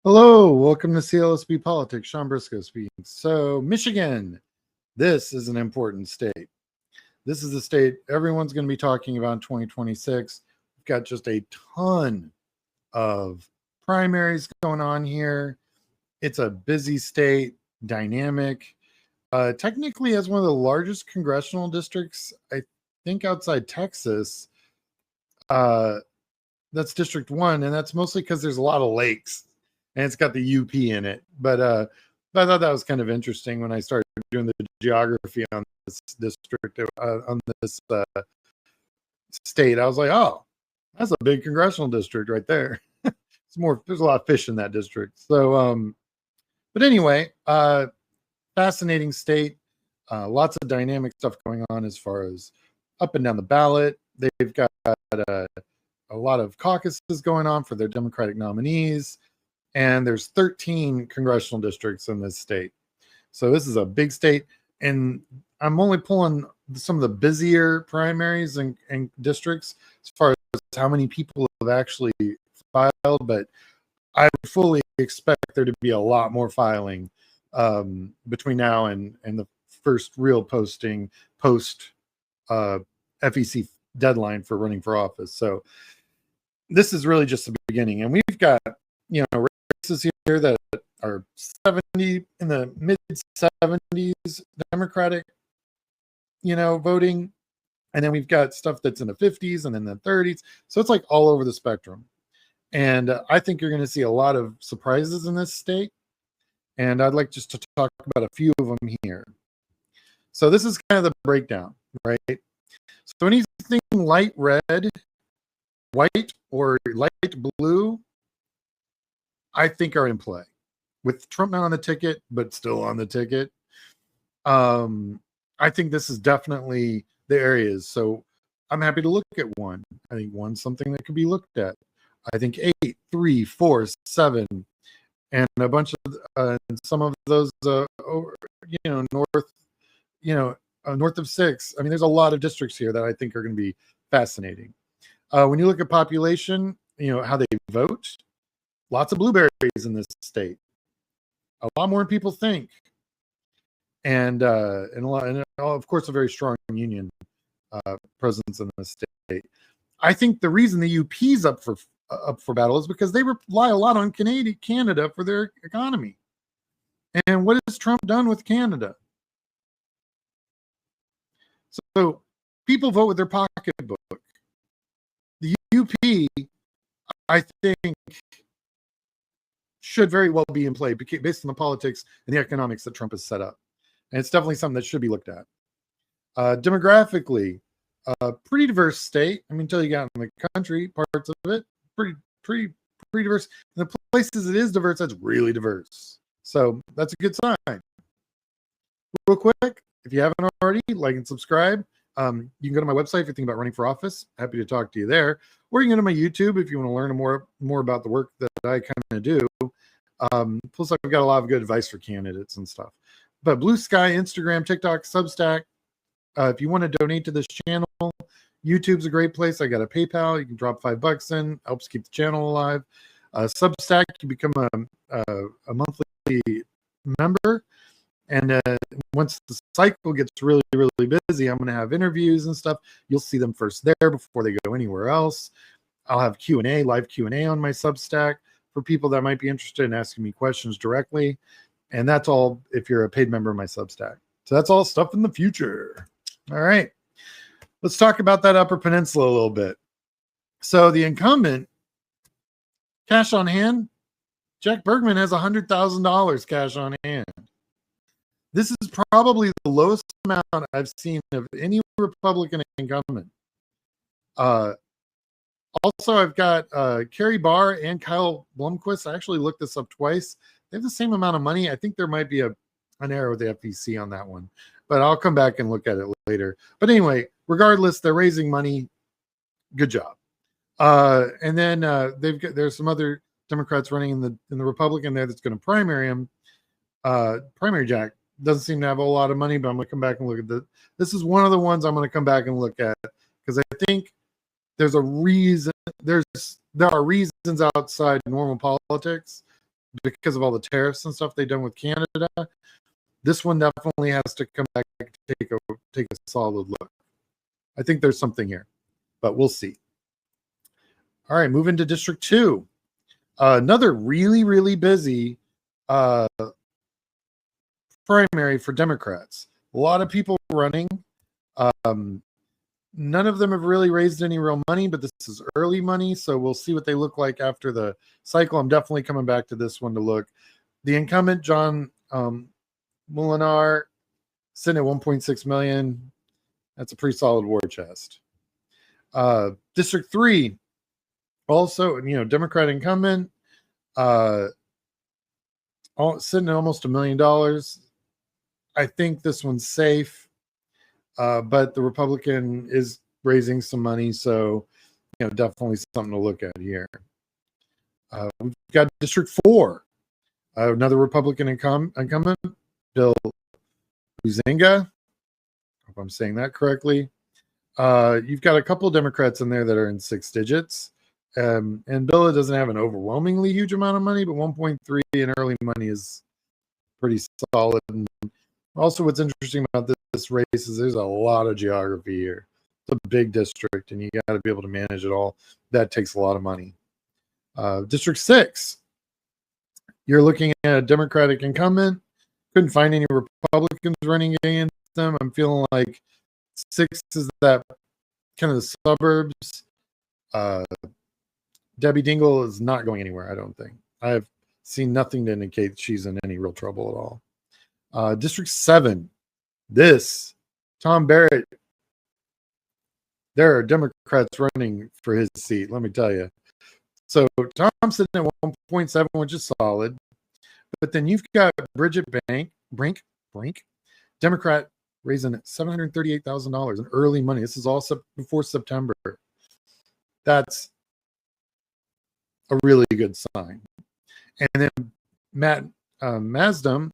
Hello, welcome to CLSB Politics. Sean Briscoe speaking. So, Michigan, this is an important state. This is the state everyone's going to be talking about in 2026. We've got just a ton of primaries going on here. It's a busy state, dynamic. Technically has one of the largest congressional districts, I think, outside Texas. That's District 1, and that's mostly because there's a lot of lakes. And it's got the UP in it. But I thought that was kind of interesting when I started doing the geography on this district, on this state. I was like, oh, that's a big congressional district right there. There's a lot of fish in that district. So, but anyway, fascinating state. Lots of dynamic stuff going on as far as up and down the ballot. They've got a lot of caucuses going on for their Democratic nominees. And there's 13 congressional districts in this state. So this is a big state. And I'm only pulling some of the busier primaries and districts as far as how many people have actually filed. But I would fully expect there to be a lot more filing between now and the first real posting post FEC deadline for running for office. So this is really just the beginning. And we've got, races here that are 70 in the mid 70s Democratic, voting. And then we've got stuff that's in the 50s and then the 30s. So it's like all over the spectrum. And I think you're going to see a lot of surprises in this state. And I'd like just to talk about a few of them here. So this is kind of the breakdown, right? So anything light red, white, or light blue, I think are in play. With Trump not on the ticket, but still on the ticket. I think this is definitely the areas. So I'm happy to look at one. I think one's something that could be looked at. I think 8, 3, 4, 7, and a bunch of some of those, north of 6. I mean, there's a lot of districts here that I think are going to be fascinating. When you look at population, how they vote, lots of blueberries in this state, a lot more than people think, and of course a very strong union presence in the state. I think the reason the UP's up for battle is because they rely a lot on Canada for their economy. And what has Trump done with Canada? So people vote with their pocketbook. The UP, I think, should very well be in play based on the politics and the economics that Trump has set up. And it's definitely something that should be looked at. Demographically, pretty diverse state. I mean, until you got in the country, parts of it, pretty diverse. And the places it is diverse, that's really diverse. So that's a good sign. Real quick, if you haven't already, like and subscribe. You can go to my website if you're thinking about running for office. Happy to talk to you there. Or you can go to my YouTube if you want to learn more about the work that I kind of do. Plus, I've got a lot of good advice for candidates and stuff. But Blue Sky, Instagram, TikTok, Substack. If you want to donate to this channel, YouTube's a great place. I got a PayPal. You can drop $5 in. Helps keep the channel alive. Substack, you become a monthly member. And once the cycle gets really, really busy, I'm going to have interviews and stuff. You'll see them first there before they go anywhere else. I'll have Q&A, live Q&A on my Substack for people that might be interested in asking me questions directly. And that's all if you're a paid member of my Substack. So that's all stuff in the future. All right. Let's talk about that Upper Peninsula a little bit. So the incumbent, cash on hand, Jack Bergman has $100,000 cash on hand. This is probably the lowest amount I've seen of any Republican incumbent. Also, I've got Kerry Barr and Kyle Blomquist. I actually looked this up twice. They have the same amount of money. I think there might be an error with the FEC on that one, but I'll come back and look at it later. But anyway, regardless, they're raising money. Good job. And then there's some other Democrats running in the Republican there that's going to primary him. Primary Jack doesn't seem to have a lot of money, but I'm going to come back and look at this is one of the ones I'm going to come back and look at because I think there's a reason. There are reasons outside normal politics because of all the tariffs and stuff they've done with Canada. This one definitely has to come back and take a solid look. I think there's something here, but we'll see. All right, moving to District 2. Another really, really busy primary for Democrats. A lot of people running. None of them have really raised any real money, but this is early money, so we'll see what they look like after the cycle. I'm definitely coming back to this one to look. The incumbent, John Molinar, sitting at 1.6 million. That's a pretty solid war chest. District 3, also, Democrat incumbent, sitting at almost $1 million. I think this one's safe, but the Republican is raising some money, so definitely something to look at here. We've got District 4, another Republican incumbent, Bill Huizenga. Hope I'm saying that correctly. You've got a couple of Democrats in there that are in 6 digits. And Bill doesn't have an overwhelmingly huge amount of money, but 1.3 in early money is pretty solid. And also, what's interesting about this race is there's a lot of geography here. It's a big district, and you got to be able to manage it all. That takes a lot of money. District 6, you're looking at a Democratic incumbent. Couldn't find any Republicans running against them. I'm feeling like 6 is that kind of the suburbs. Debbie Dingell is not going anywhere, I don't think. I have seen nothing to indicate she's in any real trouble at all. District 7, Tom Barrett, there are Democrats running for his seat, let me tell you. So Tom's sitting at 1.7, which is solid. But then you've got Bridget Brink, Democrat, raising $738,000 in early money. This is all before September. That's a really good sign. And then Matt Masdom,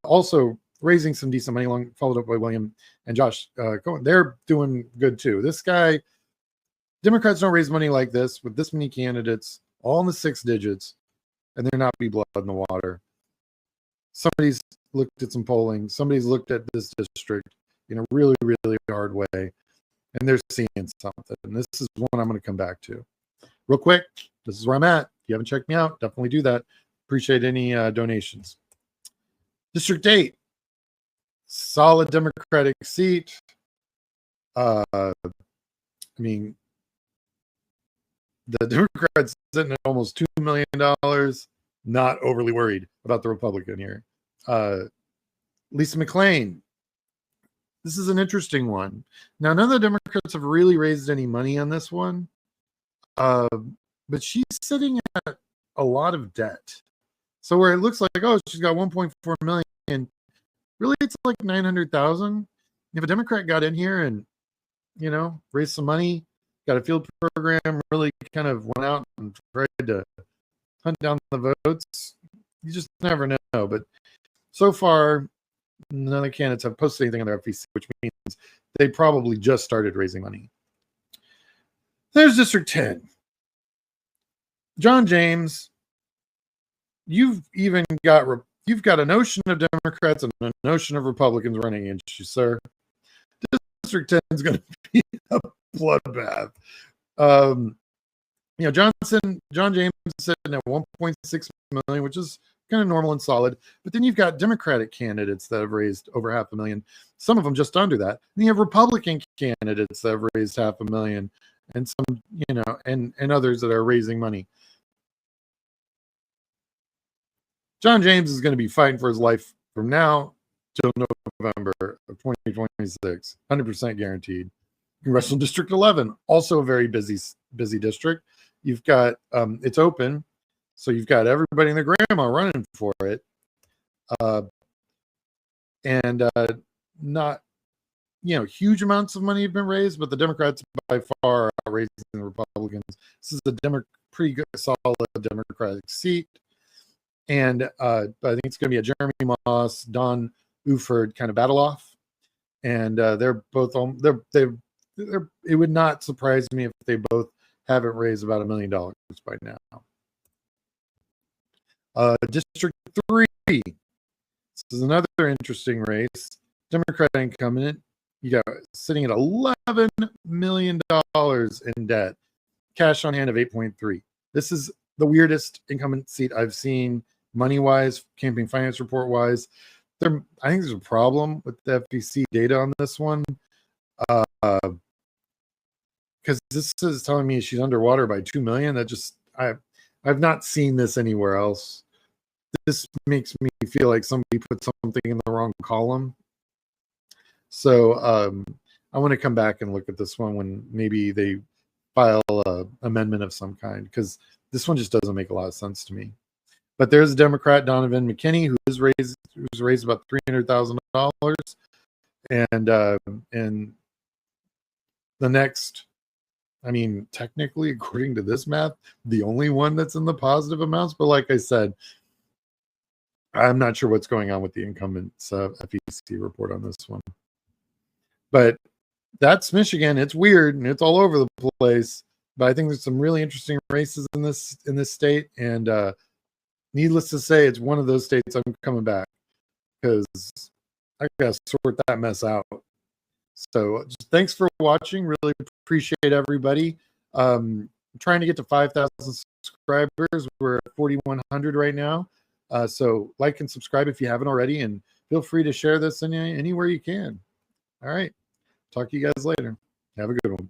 also raising some decent money, followed up by William and Josh Cohen. They're doing good too. This guy, Democrats don't raise money like this with this many candidates, all in the 6 digits, and there not be blood in the water. Somebody's looked at some polling. Somebody's looked at this district in a really, really hard way, and they're seeing something. And this is one I'm going to come back to. Real quick, this is where I'm at. If you haven't checked me out, definitely do that. Appreciate any donations. District 8, solid Democratic seat. The Democrats sitting at almost $2 million. Not overly worried about the Republican here. Lisa McClain. This is an interesting one. Now, none of the Democrats have really raised any money on this one. But she's sitting at a lot of debt. So where it looks like, oh, she's got 1.4 million, really it's like 900,000. If a Democrat got in here and, raised some money, got a field program, really kind of went out and tried to hunt down the votes, you just never know. But so far, none of the candidates have posted anything on their FEC, which means they probably just started raising money. There's District 10. John James, you've got a notion of Democrats and a notion of Republicans running against you, sir. District 10 is going to be a bloodbath. John James is sitting at 1.6 million, which is kind of normal and solid. But then you've got Democratic candidates that have raised over $500,000. Some of them just under that. And you have Republican candidates that have raised $500,000, and some, and others that are raising money. John James is going to be fighting for his life from now till November of 2026, 100% guaranteed. Congressional District 11, also a very busy district. You've got it's open, so you've got everybody and their grandma running for it, and not huge amounts of money have been raised, but the Democrats by far are outraising the Republicans. This is a pretty good, solid Democratic seat, and I think it's going to be a Jeremy Moss, Don Uford kind of battle off, and they're both on. It would not surprise me if they both haven't raised about $1 million by now. District 3. This is another interesting race. Democrat incumbent. You got sitting at $11 million in debt. Cash on hand of 8.3. This is the weirdest incumbent seat I've seen, money-wise, campaign finance report-wise. I think there's a problem with the FEC data on this one, because this is telling me she's underwater by 2 million. That just I've not seen this anywhere else. This makes me feel like somebody put something in the wrong column. So I want to come back and look at this one when maybe they file a amendment of some kind, because this one just doesn't make a lot of sense to me. But there's a Democrat, Donovan McKinney, who's raised about $300,000, and the next, I mean, technically, according to this math, the only one that's in the positive amounts. But like I said, I'm not sure what's going on with the incumbent's FEC report on this one. But that's Michigan. It's weird and it's all over the place. But I think there's some really interesting races in this state, and needless to say, it's one of those states I'm coming back, because I gotta sort that mess out. So just thanks for watching. Really appreciate everybody. Trying to get to 5,000 subscribers. We're at 4,100 right now. So like and subscribe if you haven't already, and feel free to share this anywhere you can. All right. Talk to you guys later. Have a good one.